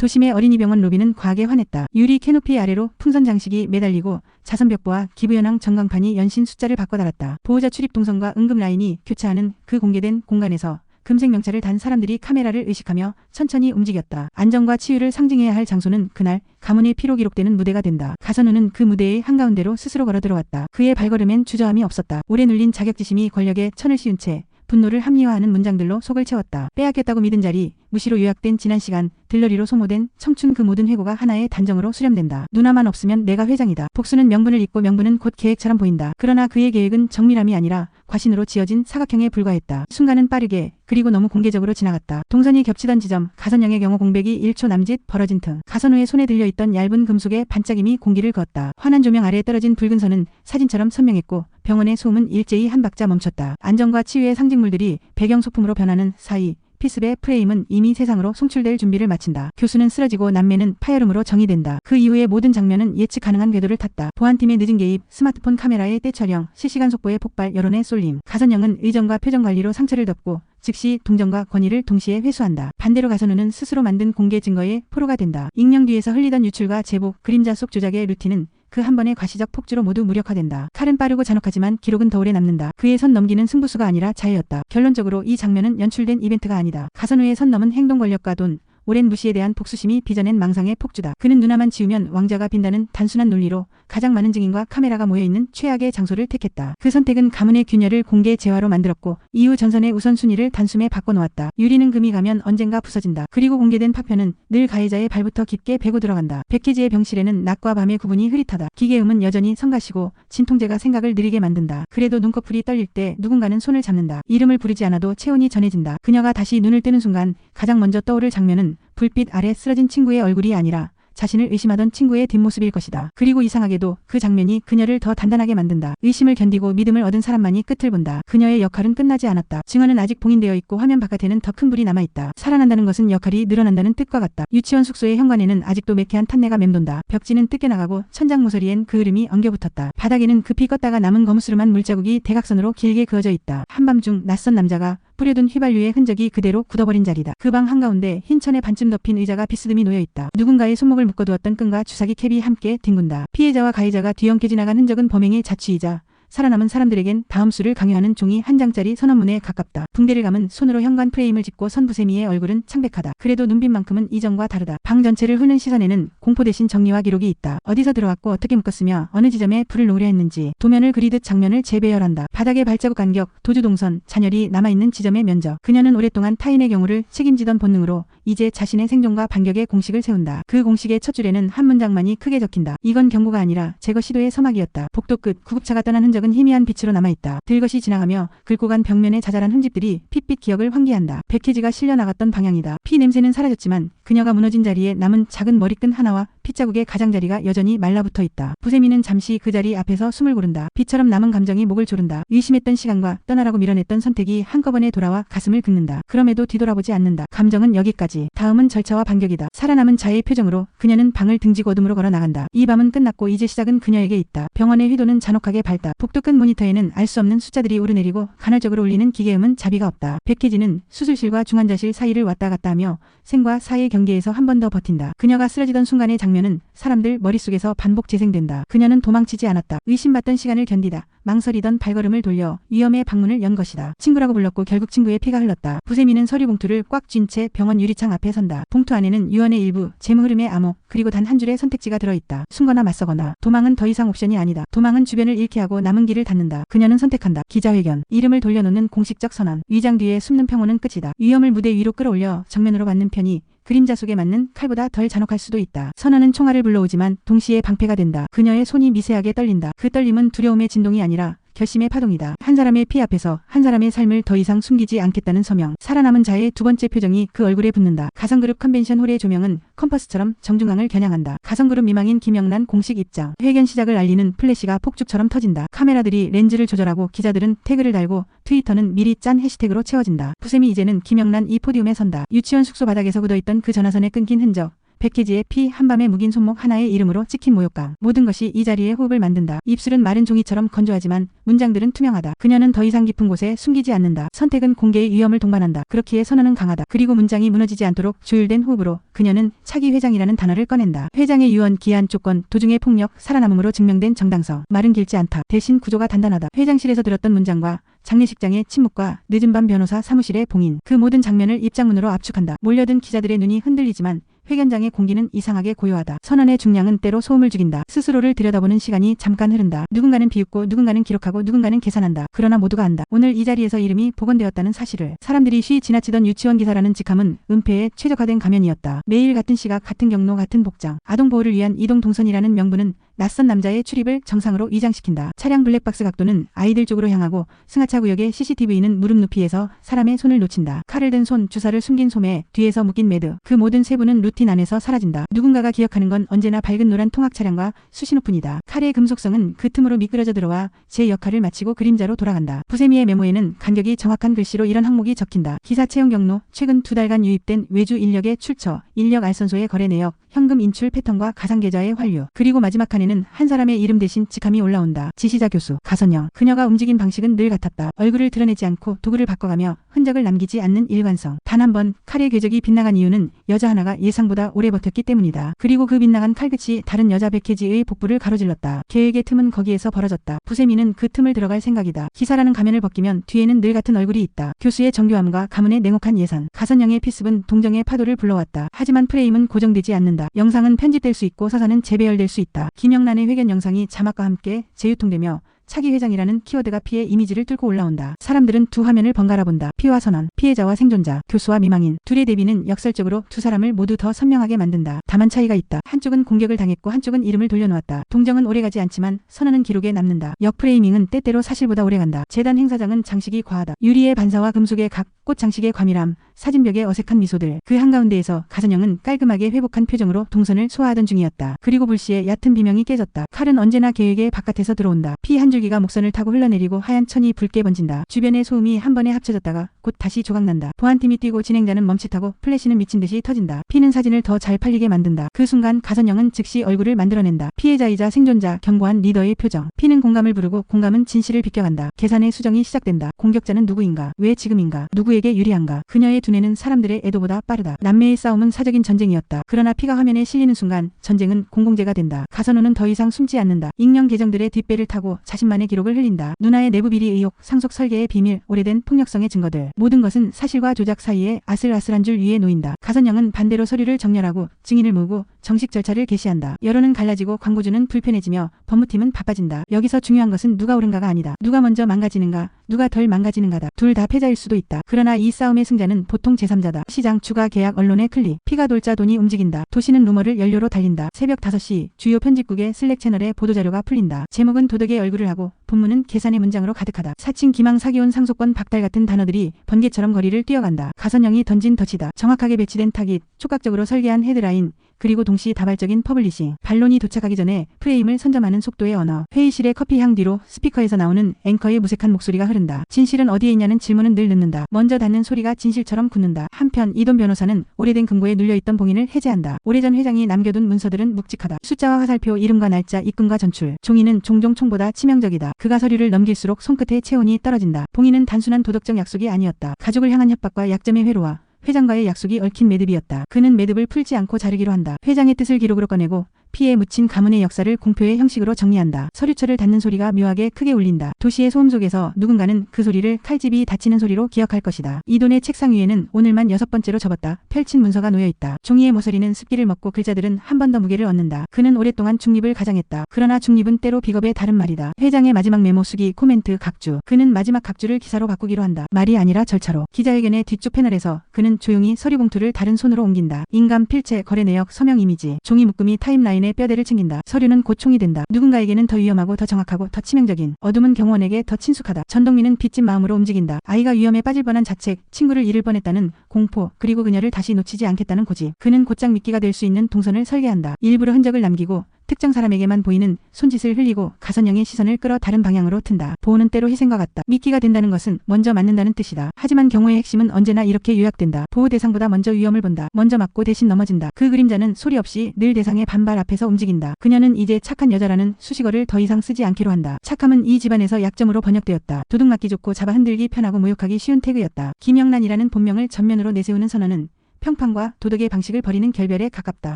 도심의 어린이병원 로비는 과하게 환했다. 유리 캐노피 아래로 풍선 장식이 매달리고 자선벽보와 기부연항 전광판이 연신 숫자를 바꿔 달았다. 보호자 출입 동선과 응급 라인이 교차하는 그 공개된 공간에서 금색 명찰을 단 사람들이 카메라를 의식하며 천천히 움직였다. 안정과 치유를 상징해야 할 장소는 그날 가문의 피로 기록되는 무대가 된다. 가선우는 그 무대의 한가운데로 스스로 걸어 들어왔다. 그의 발걸음엔 주저함이 없었다. 오래 눌린 자격지심이 권력에 천을 씌운 채 분노를 합리화하는 문장들로 속을 채웠다. 빼앗겼다고 믿은 자리, 무시로 요약된 지난 시간, 들러리로 소모된 청춘 그 모든 회고가 하나의 단정으로 수렴된다. 누나만 없으면 내가 회장이다. 복수는 명분을 잇고 명분은 곧 계획처럼 보인다. 그러나 그의 계획은 정밀함이 아니라 과신으로 지어진 사각형에 불과했다. 순간은 빠르게 그리고 너무 공개적으로 지나갔다. 동선이 겹치던 지점, 가선영의 경호 공백이 1초 남짓 벌어진 틈. 가선우의 손에 들려있던 얇은 금속의 반짝임이 공기를 그었다. 환한 조명 아래 떨어진 붉은 선은 사진처럼 선명했고 병원의 소음은 일제히 한 박자 멈췄다. 안정과 치유의 상징물들이 배경 소품으로 변하는 사이 피습의 프레임은 이미 세상으로 송출될 준비를 마친다. 교수는 쓰러지고 남매는 파열음으로 정의된다. 그 이후의 모든 장면은 예측 가능한 궤도를 탔다. 보안팀의 늦은 개입, 스마트폰 카메라의 떼촬영, 실시간 속보의 폭발, 여론의 쏠림. 가선영은 의정과 표정 관리로 상처를 덮고 즉시 동정과 권위를 동시에 회수한다. 반대로 가선우는 스스로 만든 공개 증거의 포로가 된다. 익명 뒤에서 흘리던 유출과 제복, 그림자 속 조작의 루틴은 그 한 번의 과시적 폭주로 모두 무력화된다. 칼은 빠르고 잔혹하지만 기록은 더 오래 남는다. 그의 선 넘기는 승부수가 아니라 자해였다. 결론적으로 이 장면은 연출된 이벤트가 아니다. 가선우의 선 넘은 행동 권력과 돈, 오랜 무시에 대한 복수심이 빚어낸 망상의 폭주다. 그는 누나만 지우면 왕자가 빈다는 단순한 논리로 가장 많은 증인과 카메라가 모여있는 최악의 장소를 택했다. 그 선택은 가문의 균열을 공개 재화로 만들었고 이후 전선의 우선순위를 단숨에 바꿔놓았다. 유리는 금이 가면 언젠가 부서진다. 그리고 공개된 파편은 늘 가해자의 발부터 깊게 베고 들어간다. 백혜지의 병실에는 낮과 밤의 구분이 흐릿하다. 기계음은 여전히 성가시고 진통제가 생각을 느리게 만든다. 그래도 눈꺼풀이 떨릴 때 누군가는 손을 잡는다. 이름을 부르지 않아도 체온이 전해진다. 그녀가 다시 눈을 뜨는 순간 가장 먼저 떠오를 장면은 불빛 아래 쓰러진 친구의 얼굴이 아니라 자신을 의심하던 친구의 뒷모습일 것이다. 그리고 이상하게도 그 장면이 그녀를 더 단단하게 만든다. 의심을 견디고 믿음을 얻은 사람만이 끝을 본다. 그녀의 역할은 끝나지 않았다. 증언은 아직 봉인되어 있고 화면 바깥에는 더 큰 불이 남아있다. 살아난다는 것은 역할이 늘어난다는 뜻과 같다. 유치원 숙소의 현관에는 아직도 매캐한 탄내가 맴돈다. 벽지는 뜯겨나가고 천장 모서리엔 그 흐름이 엉겨붙었다. 바닥에는 급히 껐다가 남은 거무스름한 물자국이 대각선으로 길게 그어져 있다. 한밤중 낯선 남자가 뿌려둔 휘발유의 흔적이 그대로 굳어버린 자리다. 그 방 한가운데 흰 천에 반쯤 덮인 의자가 비스듬히 놓여있다. 누군가의 손목을 묶어두었던 끈과 주사기 캡이 함께 뒹군다. 피해자와 가해자가 뒤엉켜 지나간 흔적은 범행의 자취이자 살아남은 사람들에겐 다음 수를 강요하는 종이 한 장짜리 선언문에 가깝다. 붕대를 감은 손으로 현관 프레임을 짚고 선 부세미의 얼굴은 창백하다. 그래도 눈빛만큼은 이전과 다르다. 방 전체를 훑는 시선에는 공포 대신 정리와 기록이 있다. 어디서 들어왔고 어떻게 묶었으며 어느 지점에 불을 놓으려 했는지 도면을 그리듯 장면을 재배열한다. 바닥에 발자국 간격, 도주 동선, 잔열이 남아있는 지점의 면적. 그녀는 오랫동안 타인의 경우를 책임지던 본능으로 이제 자신의 생존과 반격의 공식을 세운다. 그 공식의 첫 줄에는 한 문장만이 크게 적힌다. 이건 경고가 아니라 제거 시도의 서막이었다. 복도 끝 구급차가 떠난 흔적은 희미한 빛으로 남아있다. 들것이 지나가며 긁고 간 벽면의 자잘한 흠집들이 핏빛 기억을 환기한다. 백혜지가 실려나갔던 방향이다. 피 냄새는 사라졌지만 그녀가 무너진 자리에 남은 작은 머리끈 하나와 핏자국의 가장자리가 여전히 말라붙어 있다. 부세미는 잠시 그 자리 앞에서 숨을 고른다. 비처럼 남은 감정이 목을 조른다. 의심했던 시간과 떠나라고 밀어냈던 선택이 한꺼번에 돌아와 가슴을 긁는다. 그럼에도 뒤돌아보지 않는다. 감정은 여기까지. 다음은 절차와 반격이다. 살아남은 자의 표정으로 그녀는 방을 등지고 어둠으로 걸어 나간다. 이 밤은 끝났고 이제 시작은 그녀에게 있다. 병원의 휘도는 잔혹하게 밝다. 복도 끝 모니터에는 알 수 없는 숫자들이 오르내리고 간헐적으로 울리는 기계음은 자비가 없다. 백혜지는 수술실과 중환자실 사이를 왔다 갔다 하며 생과 사의 경계에서 한 번 더 버틴다. 그녀가 쓰러지던 순간의 장면은 사람들 머릿속에서 반복 재생된다. 그녀는 도망치지 않았다. 의심받던 시간을 견디다. 망설이던 발걸음을 돌려 위험의 방문을 연 것이다. 친구라고 불렀고 결국 친구의 피가 흘렀다. 부세미는 서류 봉투를 꽉 쥔 채 병원 유리창 앞에 선다. 봉투 안에는 유언의 일부, 재무 흐름의 암호, 그리고 단 한 줄의 선택지가 들어있다. 숨거나 맞서거나. 도망은 더 이상 옵션이 아니다. 도망은 주변을 잃게 하고 남은 길을 닫는다. 그녀는 선택한다. 기자회견. 이름을 돌려놓는 공식적 선언. 위장 뒤에 숨는 평온은 끝이다. 위험을 무대 위로 끌어올려 정면으로 받는 편이 그림자 속에 맞는 칼보다 덜 잔혹할 수도 있다. 선언은 총알을 불러오지만 동시에 방패가 된다. 그녀의 손이 미세하게 떨린다. 그 떨림은 두려움의 진동이 아니라 결심의 파동이다. 한 사람의 피 앞에서 한 사람의 삶을 더 이상 숨기지 않겠다는 서명. 살아남은 자의 두 번째 표정이 그 얼굴에 붙는다. 가성그룹 컨벤션 홀의 조명은 컴퍼스처럼 정중앙을 겨냥한다. 가성그룹 미망인 김영란 공식 입장. 회견 시작을 알리는 플래시가 폭죽처럼 터진다. 카메라들이 렌즈를 조절하고 기자들은 태그를 달고 트위터는 미리 짠 해시태그로 채워진다. 부셈이 이제는 김영란 이 포디움에 선다. 유치원 숙소 바닥에서 굳어있던 그 전화선에 끊긴 흔적. 100kg의 피 한밤에 묵인 손목 하나의 이름으로 찍힌 모욕감. 모든 것이 이 자리에 호흡을 만든다. 입술은 마른 종이처럼 건조하지만 문장들은 투명하다. 그녀는 더 이상 깊은 곳에 숨기지 않는다. 선택은 공개의 위험을 동반한다. 그렇기에 선언은 강하다. 그리고 문장이 무너지지 않도록 조율된 호흡으로 그녀는 차기 회장이라는 단어를 꺼낸다. 회장의 유언, 기한, 조건, 도중의 폭력, 살아남음으로 증명된 정당성. 말은 길지 않다. 대신 구조가 단단하다. 회장실에서 들었던 문장과 장례식장의 침묵과 늦은 밤 변호사 사무실의 봉인. 그 모든 장면을 입장문으로 압축한다. 몰려든 기자들의 눈이 흔들리지만 회견장의 공기는 이상하게 고요하다. 선언의 중량은 때로 소음을 죽인다. 스스로를 들여다보는 시간이 잠깐 흐른다. 누군가는 비웃고 누군가는 기록하고 누군가는 계산한다. 그러나 모두가 안다. 오늘 이 자리에서 이름이 복원되었다는 사실을. 사람들이 쉬 지나치던 유치원 기사라는 직함은 은폐에 최적화된 가면이었다. 매일 같은 시각, 같은 경로, 같은 복장. 아동보호를 위한 이동 동선이라는 명분은 낯선 남자의 출입을 정상으로 위장시킨다. 차량 블랙박스 각도는 아이들 쪽으로 향하고 승하차 구역의 CCTV는 무릎 높이에서 사람의 손을 놓친다. 칼을 든 손, 주사를 숨긴 소매, 뒤에서 묶인 매드. 그 모든 세부는 루틴 안에서 사라진다. 누군가가 기억하는 건 언제나 밝은 노란 통학 차량과 수신호뿐이다. 칼의 금속성은 그 틈으로 미끄러져 들어와 제 역할을 마치고 그림자로 돌아간다. 부세미의 메모에는 간격이 정확한 글씨로 이런 항목이 적힌다. 기사 채용 경로, 최근 2달간 유입된 외주 인력의 출처, 인력 알선소의 거래 내역, 현금 인출 패턴과 가상계좌의 환류. 그리고 마지막 칸에는 한 사람의 이름 대신 직함이 올라온다. 지시자 교수, 가선영. 그녀가 움직인 방식은 늘 같았다. 얼굴을 드러내지 않고 도구를 바꿔가며 흔적을 남기지 않는 일관성. 단 한 번 칼의 궤적이 빗나간 이유는 여자 하나가 예상보다 오래 버텼기 때문이다. 그리고 그 빗나간 칼끝이 다른 여자 100kg의 복부를 가로질렀다. 계획의 틈은 거기에서 벌어졌다. 부세미는 그 틈을 들어갈 생각이다. 기사라는 가면을 벗기면 뒤에는 늘 같은 얼굴이 있다. 교수의 정교함과 가문의 냉혹한 예산. 가선영의 필습은 동정의 파도를 불러왔다. 하지만 프레임은 고정되지 않는다. 영상은 편집될 수 있고 서사는 재배열될 수 있다. 김영란의 회견 영상이 자막과 함께 재유통되며 차기 회장이라는 키워드가 피의 이미지를 뚫고 올라온다. 사람들은 두 화면을 번갈아 본다. 피와 선언, 피해자와 생존자, 교수와 미망인. 둘의 대비는 역설적으로 두 사람을 모두 더 선명하게 만든다. 다만 차이가 있다. 한쪽은 공격을 당했고 한쪽은 이름을 돌려놓았다. 동정은 오래가지 않지만 선언은 기록에 남는다. 역프레이밍은 때때로 사실보다 오래간다. 재단 행사장은 장식이 과하다. 유리의 반사와 금속의 각, 꽃 장식의 과밀함, 사진벽의 어색한 미소들. 그 한가운데에서 가선영은 깔끔하게 회복한 표정으로 동선을 소화하던 중이었다. 그리고 불시에 얕은 비명이 깨졌다. 칼은 언제나 계획의 바깥에서 들어온다. 피 한 줄기가 목선을 타고 흘러내리고 하얀 천이 붉게 번진다. 주변의 소음이 한 번에 합쳐졌다가 곧 다시 조각난다. 보안팀이 뛰고 진행자는 멈칫하고 플래시는 미친 듯이 터진다. 피는 사진을 더 잘 팔리게 만든다. 그 순간 가선영은 즉시 얼굴을 만들어낸다. 피해자이자 생존자, 견고한 리더의 표정. 피는 공감을 부르고 공감은 진실을 비껴간다. 계산의 수정이 시작된다. 공격자는 누구인가? 왜 지금인가? 누구에게 유리한가? 그녀의 두뇌는 사람들의 애도보다 빠르다. 남매의 싸움은 사적인 전쟁이었다. 그러나 피가 화면에 실리는 순간 전쟁은 공공재가 된다. 가선호는 더 이상 숨지 않는다. 익명 계정들의 뒷배를 타고 자신만의 기록을 흘린다. 누나의 내부 비리 의혹, 상속 설계의 비밀, 오래된 폭력성의 증거들. 모든 것은 사실과 조작 사이에 아슬아슬한 줄 위에 놓인다. 가선영은 반대로 서류를 정렬하고 증인을 모으고 정식 절차를 개시한다. 여론은 갈라지고 광고주는 불편해지며 법무팀은 바빠진다. 여기서 중요한 것은 누가 옳은가가 아니다. 누가 먼저 망가지는가, 누가 덜 망가지는가다. 둘 다 패자일 수도 있다. 그러나 이 싸움의 승자는 보통 제3자다. 시장, 주가, 계약, 언론의 클릭. 피가 돌자 돈이 움직인다. 도시는 루머를 연료로 달린다. 새벽 5시 주요 편집국의 슬랙 채널에 보도자료가 풀린다. 제목은 도덕의 얼굴을 하고 본문은 계산의 문장으로 가득하다. 사칭, 기망, 사기온, 상속권, 박달 같은 단어들이 번개처럼 거리를 뛰어간다. 가선영이 던진 덫이다. 정확하게 배치된 타깃, 촉각적으로 설계한 헤드라인, 그리고 동시다발적인 퍼블리싱. 반론이 도착하기 전에 프레임을 선점하는 속도의 언어. 회의실의 커피향 뒤로 스피커에서 나오는 앵커의 무색한 목소리가 흐른다. 진실은 어디에 있냐는 질문은 늘 늦는다. 먼저 닿는 소리가 진실처럼 굳는다. 한편 이돈 변호사는 오래된 금고에 눌려있던 봉인을 해제한다. 오래전 회장이 남겨둔 문서들은 묵직하다. 숫자와 화살표, 이름과 날짜, 입금과 전출. 종이는 종종 총보다 치명적이다. 그가 서류를 넘길수록 손끝의 체온이 떨어진다. 봉인은 단순한 도덕적 약속이 아니었다. 가족을 향한 협박과 약점의 회로와 회장과의 약속이 얽힌 매듭이었다. 그는 매듭을 풀지 않고 자르기로 한다. 회장의 뜻을 기록으로 꺼내고 피에 묻힌 가문의 역사를 공표의 형식으로 정리한다. 서류철을 닫는 소리가 묘하게 크게 울린다. 도시의 소음 속에서 누군가는 그 소리를 칼집이 닫히는 소리로 기억할 것이다. 이돈의 책상 위에는 오늘만 6번째로 접었다. 펼친 문서가 놓여있다. 종이의 모서리는 습기를 먹고 글자들은 한 번 더 무게를 얻는다. 그는 오랫동안 중립을 가장했다. 그러나 중립은 때로 비겁의 다른 말이다. 회장의 마지막 메모 수기, 코멘트, 각주. 그는 마지막 각주를 기사로 바꾸기로 한다. 말이 아니라 절차로. 기자회견의 뒤쪽 패널에서 그는 조용히 서류 봉투를 다른 손으로 옮긴다. 인감, 필체, 거래 내역, 서명 이미지. 종이 묶음이 타임라인 의 뼈대를 챙긴다. 서류는 곧 총이 된다. 누군가에게는 더 위험하고 더 정확하고 더 치명적인. 어둠은 경호원에게 더 친숙하다. 전동민은 빚진 마음으로 움직인다. 아이가 위험에 빠질 뻔한 자책, 친구를 잃을 뻔했다는 공포, 그리고 그녀를 다시 놓치지 않겠다는 고집. 그는 곧장 미끼가 될 수 있는 동선을 설계한다. 일부러 흔적을 남기고 특정 사람에게만 보이는 손짓을 흘리고 가선영의 시선을 끌어 다른 방향으로 튼다. 보호는 때로 희생과 같다. 미끼가 된다는 것은 먼저 맞는다는 뜻이다. 하지만 경우의 핵심은 언제나 이렇게 요약된다. 보호 대상보다 먼저 위험을 본다. 먼저 맞고 대신 넘어진다. 그 그림자는 소리 없이 늘 대상의 반발 앞에서 움직인다. 그녀는 이제 착한 여자라는 수식어를 더 이상 쓰지 않기로 한다. 착함은 이 집안에서 약점으로 번역되었다. 도둑맞기 좋고 잡아 흔들기 편하고 모욕하기 쉬운 태그였다. 김영란이라는 본명을 전면으로 내세우는 선언은 평판과 도덕의 방식을 버리는 결별에 가깝다.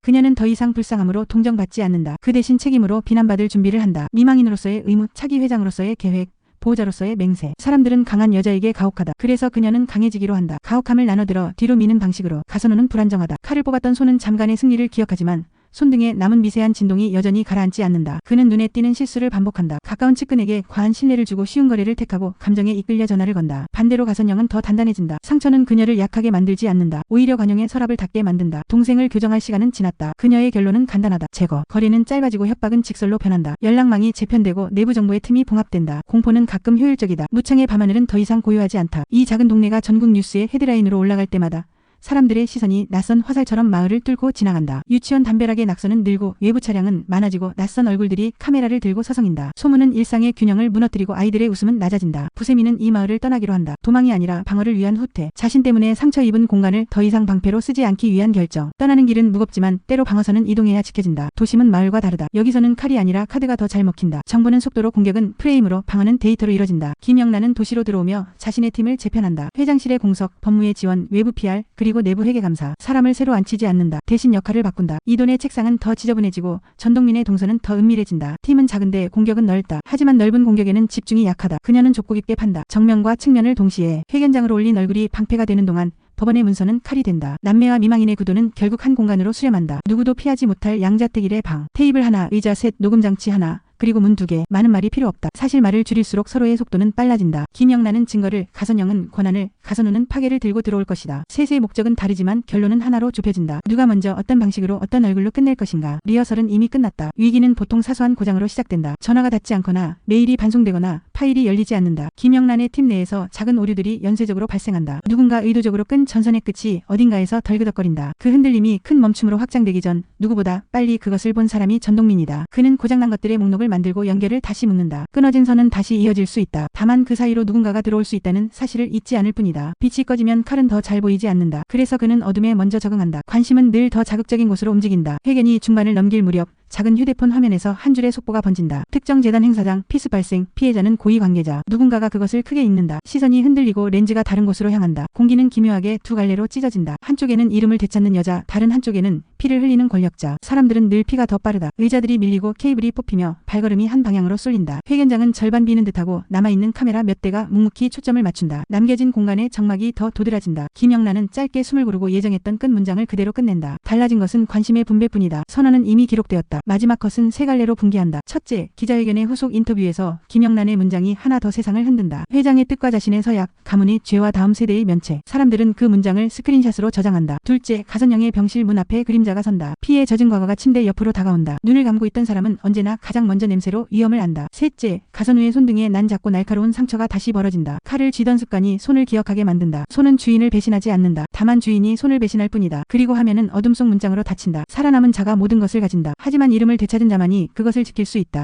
그녀는 더 이상 불쌍함으로 동정받지 않는다. 그 대신 책임으로 비난받을 준비를 한다. 미망인으로서의 의무, 차기 회장으로서의 계획, 보호자로서의 맹세. 사람들은 강한 여자에게 가혹하다. 그래서 그녀는 강해지기로 한다. 가혹함을 나눠들어 뒤로 미는 방식으로. 가선호는 불안정하다. 칼을 뽑았던 손은 잠깐의 승리를 기억하지만 손등에 남은 미세한 진동이 여전히 가라앉지 않는다. 그는 눈에 띄는 실수를 반복한다. 가까운 측근에게 과한 신뢰를 주고 쉬운 거래를 택하고 감정에 이끌려 전화를 건다. 반대로 가선영은 더 단단해진다. 상처는 그녀를 약하게 만들지 않는다. 오히려 관용의 서랍을 닫게 만든다. 동생을 교정할 시간은 지났다. 그녀의 결론은 간단하다. 제거. 거리는 짧아지고 협박은 직설로 변한다. 연락망이 재편되고 내부 정보의 틈이 봉합된다. 공포는 가끔 효율적이다. 무창의 밤하늘은 더 이상 고요하지 않다. 이 작은 동네가 전국 뉴스의 헤드라인으로 올라갈 때마다 사람들의 시선이 낯선 화살처럼 마을을 뚫고 지나간다. 유치원 담벼락의 낙서는 늘고 외부 차량은 많아지고 낯선 얼굴들이 카메라를 들고 서성인다. 소문은 일상의 균형을 무너뜨리고 아이들의 웃음은 낮아진다. 부세미는 이 마을을 떠나기로 한다. 도망이 아니라 방어를 위한 후퇴. 자신 때문에 상처 입은 공간을 더 이상 방패로 쓰지 않기 위한 결정. 떠나는 길은 무겁지만 때로 방어선은 이동해야 지켜진다. 도심은 마을과 다르다. 여기서는 칼이 아니라 카드가 더 잘 먹힌다. 정보는 속도로, 공격은 프레임으로, 방어는 데이터로 이뤄진다. 김영란은 도시로 들어오며 자신의 팀을 재편한다. 회장실의 공석, 법무의 지원, 외부 PR, 그리고 내부 회계감사. 사람을 새로 앉히지 않는다. 대신 역할을 바꾼다. 이돈의 책상은 더 지저분해지고 전동민의 동선은 더 은밀해진다. 팀은 작은데 공격은 넓다. 하지만 넓은 공격에는 집중이 약하다. 그녀는 좁고 깊게 판다. 정면과 측면을 동시에. 회견장으로 올린 얼굴이 방패가 되는 동안 법원의 문서는 칼이 된다. 남매와 미망인의 구도는 결국 한 공간으로 수렴한다. 누구도 피하지 못할 양자택일의 방. 테이블 하나, 의자 셋, 녹음장치 하나. 그리고 문 2개. 많은 말이 필요 없다. 사실 말을 줄일수록 서로의 속도는 빨라진다. 김영란은 증거를, 가선영은 권한을, 가선우는 파괴를 들고 들어올 것이다. 셋의 목적은 다르지만 결론은 하나로 좁혀진다. 누가 먼저 어떤 방식으로 어떤 얼굴로 끝낼 것인가. 리허설은 이미 끝났다. 위기는 보통 사소한 고장으로 시작된다. 전화가 닿지 않거나 메일이 반송되거나 파일이 열리지 않는다. 김영란의 팀 내에서 작은 오류들이 연쇄적으로 발생한다. 누군가 의도적으로 끈 전선의 끝이 어딘가에서 덜그덕거린다. 그 흔들림이 큰 멈춤으로 확장되기 전 누구보다 빨리 그것을 본 사람이 전동민이다. 그는 고장난 것들의 목록을 만들고 연결을 다시 묶는다. 끊어진 선은 다시 이어질 수 있다. 다만 그 사이로 누군가가 들어올 수 있다는 사실을 잊지 않을 뿐이다. 빛이 꺼지면 칼은 더 잘 보이지 않는다. 그래서 그는 어둠에 먼저 적응한다. 관심은 늘 더 자극적인 곳으로 움직인다. 회견이 중반을 넘길 무렵 작은 휴대폰 화면에서 한 줄의 속보가 번진다. 특정 재단 행사장, 피스 발생, 피해자는 고위 관계자. 누군가가 그것을 크게 읽는다. 시선이 흔들리고 렌즈가 다른 곳으로 향한다. 공기는 기묘하게 두 갈래로 찢어진다. 한쪽에는 이름을 되찾는 여자, 다른 한쪽에는 피를 흘리는 권력자. 사람들은 늘 피가 더 빠르다. 의자들이 밀리고 케이블이 뽑히며 발걸음이 한 방향으로 쏠린다. 회견장은 절반 비는 듯하고 남아있는 카메라 몇 대가 묵묵히 초점을 맞춘다. 남겨진 공간의 정막이 더 도드라진다. 김영란은 짧게 숨을 고르고 예정했던 끝 문장을 그대로 끝낸다. 달라진 것은 관심의 분배뿐이다. 선언은 이미 기록되었다. 마지막 컷은 세 갈래로 붕괴한다. 첫째, 기자회견의 후속 인터뷰에서 김영란의 문장이 하나 더 세상을 흔든다. 회장의 뜻과 자신의 서약, 가문의 죄와 다음 세대의 면책. 사람들은 그 문장을 스크린샷으로 저장한다. 둘째, 가선영의 병실 문 앞에 그림자가 선다. 피해 젖은 과거가 침대 옆으로 다가온다. 눈을 감고 있던 사람은 언제나 가장 먼저 냄새로 위험을 안다. 셋째, 가선우의 손등에 난 작고 날카로운 상처가 다시 벌어진다. 칼을 쥐던 습관이 손을 기억하게 만든다. 손은 주인을 배신하지 않는다. 다만 주인이 손을 배신할 뿐이다. 그리고 화면은 어둠 속 문장으로 닫힌다. 살아남은 자가 모든 것을 가진다. 하지만 이름을 되찾은 자만이 그것을 지킬 수 있다.